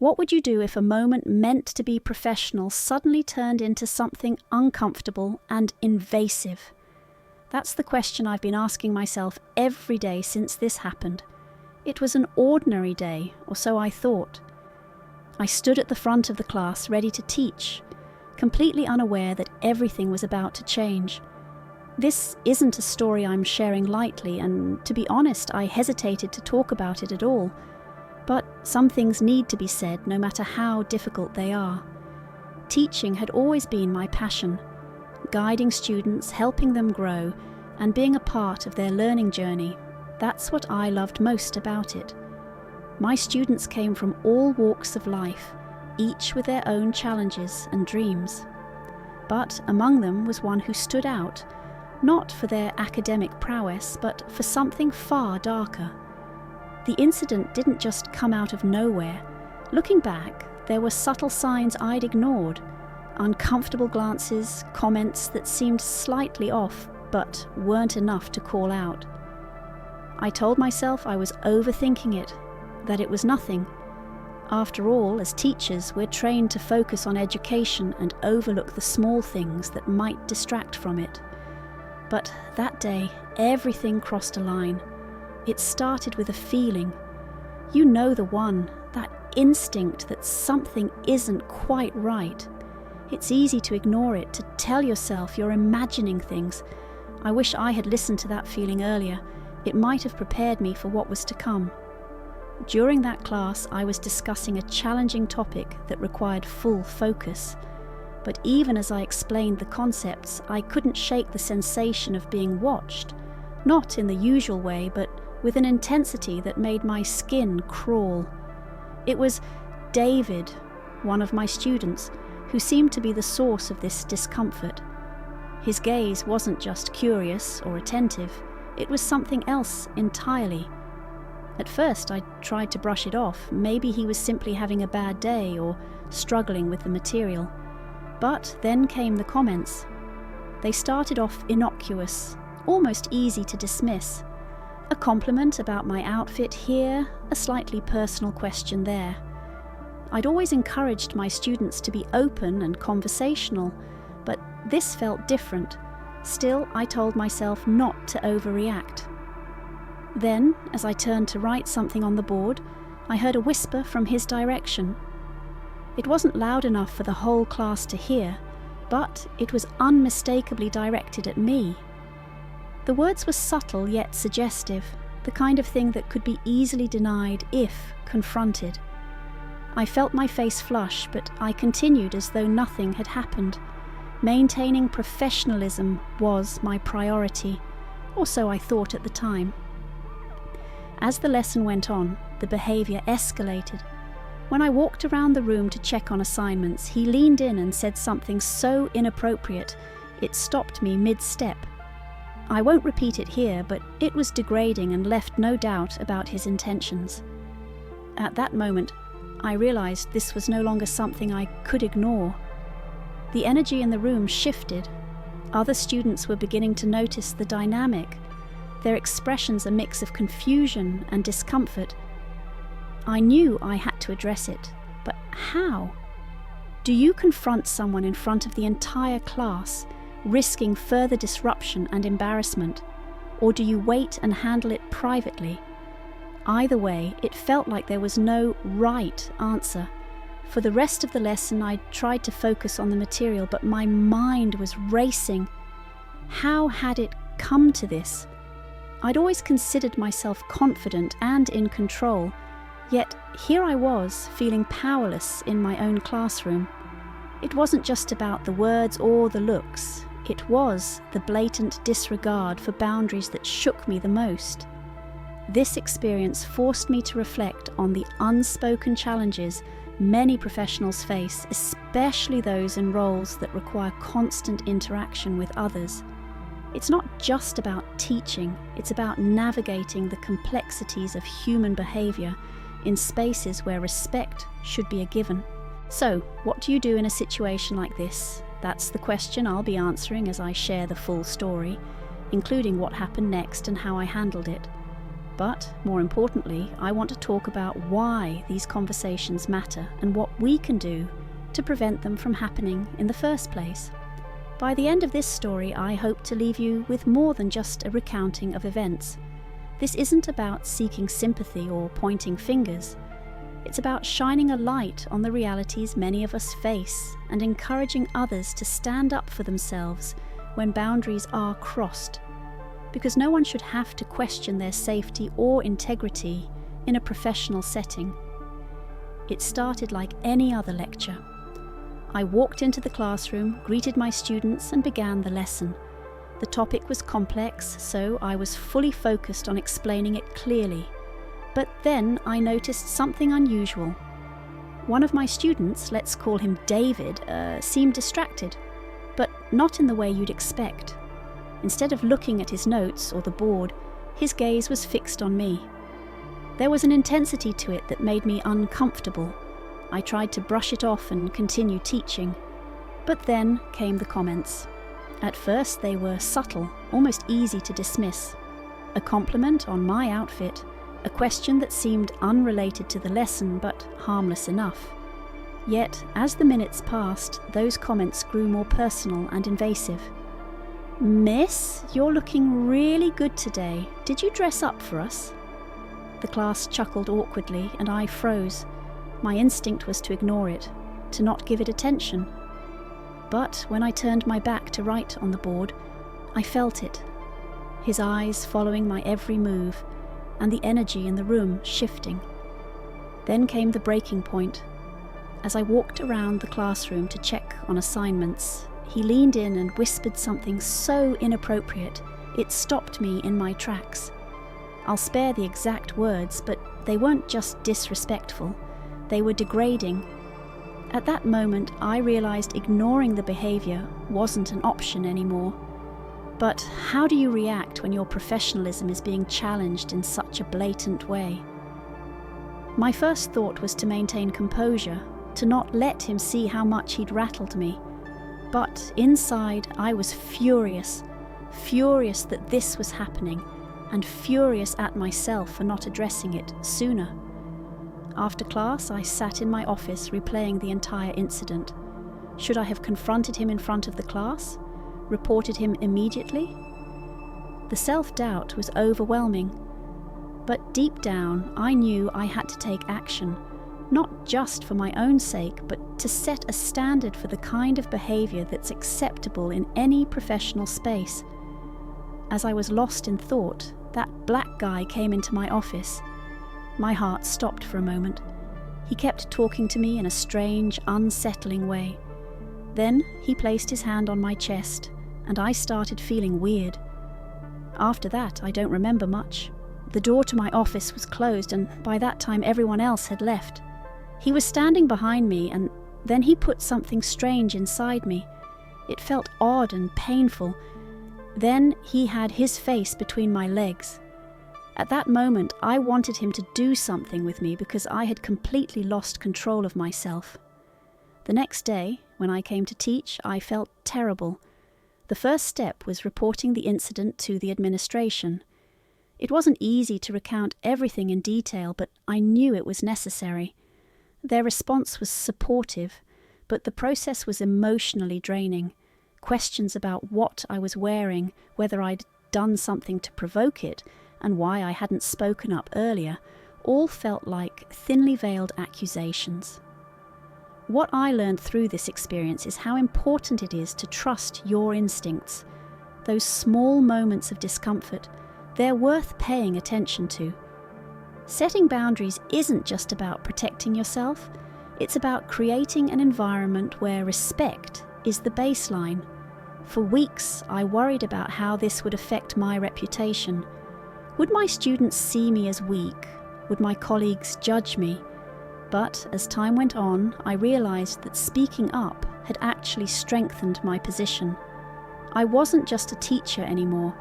What would you do if a moment meant to be professional suddenly turned into something uncomfortable and invasive? That's the question I've been asking myself every day since this happened. It was an ordinary day, or so I thought. I stood at the front of the class ready to teach, completely unaware that everything was about to change. This isn't a story I'm sharing lightly, and to be honest, I hesitated to talk about it at all. But some things need to be said, no matter how difficult they are. Teaching had always been my passion, guiding students, helping them grow, and being a part of their learning journey. That's what I loved most about it. My students came from all walks of life, each with their own challenges and dreams. But among them was one who stood out, not for their academic prowess, but for something far darker. The incident didn't just come out of nowhere. Looking back, there were subtle signs I'd ignored, uncomfortable glances, comments that seemed slightly off, but weren't enough to call out. I told myself I was overthinking it, that it was nothing. After all, as teachers, we're trained to focus on education and overlook the small things that might distract from it. But that day, everything crossed a line. It started with a feeling. You know the one, that instinct that something isn't quite right. It's easy to ignore it, to tell yourself you're imagining things. I wish I had listened to that feeling earlier. It might have prepared me for what was to come. During that class, I was discussing a challenging topic that required full focus. But even as I explained the concepts, I couldn't shake the sensation of being watched. Not in the usual way, but with an intensity that made my skin crawl. It was David, one of my students, who seemed to be the source of this discomfort. His gaze wasn't just curious or attentive, it was something else entirely. At first I tried to brush it off. Maybe he was simply having a bad day or struggling with the material. But then came the comments. They started off innocuous, almost easy to dismiss. A compliment about my outfit here, a slightly personal question there. I'd always encouraged my students to be open and conversational, but this felt different. Still, I told myself not to overreact. Then, as I turned to write something on the board, I heard a whisper from his direction. It wasn't loud enough for the whole class to hear, but it was unmistakably directed at me. The words were subtle yet suggestive, the kind of thing that could be easily denied if confronted. I felt my face flush, but I continued as though nothing had happened. Maintaining professionalism was my priority, or so I thought at the time. As the lesson went on, the behaviour escalated. When I walked around the room to check on assignments, he leaned in and said something so inappropriate it stopped me mid-step. I won't repeat it here, but it was degrading and left no doubt about his intentions. At that moment, I realised this was no longer something I could ignore. The energy in the room shifted. Other students were beginning to notice the dynamic, their expressions a mix of confusion and discomfort. I knew I had to address it, but how? Do you confront someone in front of the entire class, risking further disruption and embarrassment, or do you wait and handle it privately? Either way, it felt like there was no right answer. For the rest of the lesson, I tried to focus on the material, but my mind was racing. How had it come to this? I'd always considered myself confident and in control, yet here I was, feeling powerless in my own classroom. It wasn't just about the words or the looks. It was the blatant disregard for boundaries that shook me the most. This experience forced me to reflect on the unspoken challenges many professionals face, especially those in roles that require constant interaction with others. It's not just about teaching, it's about navigating the complexities of human behaviour in spaces where respect should be a given. So, what do you do in a situation like this? That's the question I'll be answering as I share the full story, including what happened next and how I handled it. But, more importantly, I want to talk about why these conversations matter and what we can do to prevent them from happening in the first place. By the end of this story, I hope to leave you with more than just a recounting of events. This isn't about seeking sympathy or pointing fingers. It's about shining a light on the realities many of us face and encouraging others to stand up for themselves when boundaries are crossed. Because no one should have to question their safety or integrity in a professional setting. It started like any other lecture. I walked into the classroom, greeted my students, and began the lesson. The topic was complex, so I was fully focused on explaining it clearly. But then I noticed something unusual. One of my students, let's call him David, seemed distracted, but not in the way you'd expect. Instead of looking at his notes or the board, his gaze was fixed on me. There was an intensity to it that made me uncomfortable. I tried to brush it off and continue teaching. But then came the comments. At first they were subtle, almost easy to dismiss. A compliment on my outfit, a question that seemed unrelated to the lesson but harmless enough. Yet, as the minutes passed, those comments grew more personal and invasive. "Miss, you're looking really good today. Did you dress up for us?" The class chuckled awkwardly and I froze. My instinct was to ignore it, to not give it attention. But when I turned my back to write on the board, I felt it. His eyes following my every move, and the energy in the room shifting. Then came the breaking point. As I walked around the classroom to check on assignments, he leaned in and whispered something so inappropriate, it stopped me in my tracks. I'll spare the exact words, but they weren't just disrespectful, they were degrading. At that moment, I realized ignoring the behavior wasn't an option anymore. But how do you react when your professionalism is being challenged in such a blatant way? My first thought was to maintain composure, to not let him see how much he'd rattled me. But inside, I was furious that this was happening, and furious at myself for not addressing it sooner. After class, I sat in my office replaying the entire incident. Should I have confronted him in front of the class? Reported him immediately? The self-doubt was overwhelming. But deep down, I knew I had to take action. Not just for my own sake, but to set a standard for the kind of behavior that's acceptable in any professional space. As I was lost in thought, that black guy came into my office. My heart stopped for a moment. He kept talking to me in a strange, unsettling way. Then he placed his hand on my chest, and I started feeling weird. After that, I don't remember much. The door to my office was closed, and by that time everyone else had left. He was standing behind me, and then he put something strange inside me. It felt odd and painful. Then he had his face between my legs. At that moment, I wanted him to do something with me because I had completely lost control of myself. The next day, when I came to teach, I felt terrible. The first step was reporting the incident to the administration. It wasn't easy to recount everything in detail, but I knew it was necessary. Their response was supportive, but the process was emotionally draining. Questions about what I was wearing, whether I'd done something to provoke it, and why I hadn't spoken up earlier, all felt like thinly veiled accusations. What I learned through this experience is how important it is to trust your instincts. Those small moments of discomfort, they're worth paying attention to. Setting boundaries isn't just about protecting yourself, it's about creating an environment where respect is the baseline. For weeks, I worried about how this would affect my reputation. Would my students see me as weak? Would my colleagues judge me? But as time went on, I realized that speaking up had actually strengthened my position. I wasn't just a teacher anymore.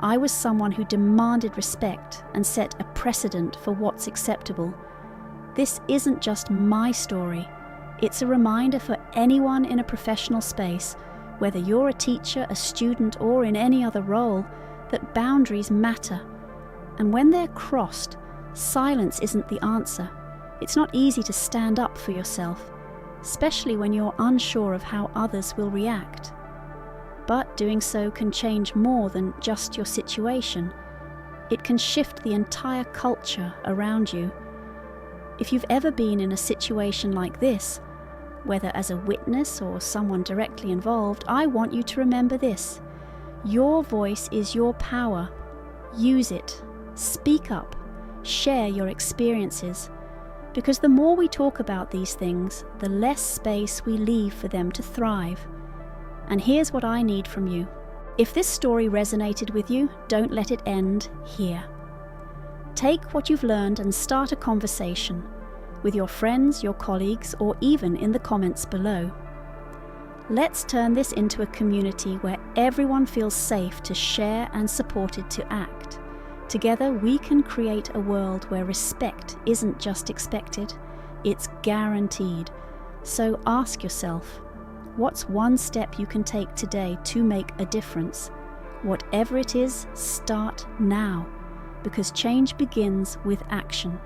I was someone who demanded respect and set a precedent for what's acceptable. This isn't just my story. It's a reminder for anyone in a professional space, whether you're a teacher, a student, or in any other role, that boundaries matter. And when they're crossed, silence isn't the answer. It's not easy to stand up for yourself, especially when you're unsure of how others will react. But doing so can change more than just your situation. It can shift the entire culture around you. If you've ever been in a situation like this, whether as a witness or someone directly involved, I want you to remember this. Your voice is your power. Use it. Speak up. Share your experiences. Because the more we talk about these things, the less space we leave for them to thrive. And here's what I need from you. If this story resonated with you, don't let it end here. Take what you've learned and start a conversation with your friends, your colleagues, or even in the comments below. Let's turn this into a community where everyone feels safe to share and supported to act. Together we can create a world where respect isn't just expected, it's guaranteed. So ask yourself, what's one step you can take today to make a difference? Whatever it is, start now, because change begins with action.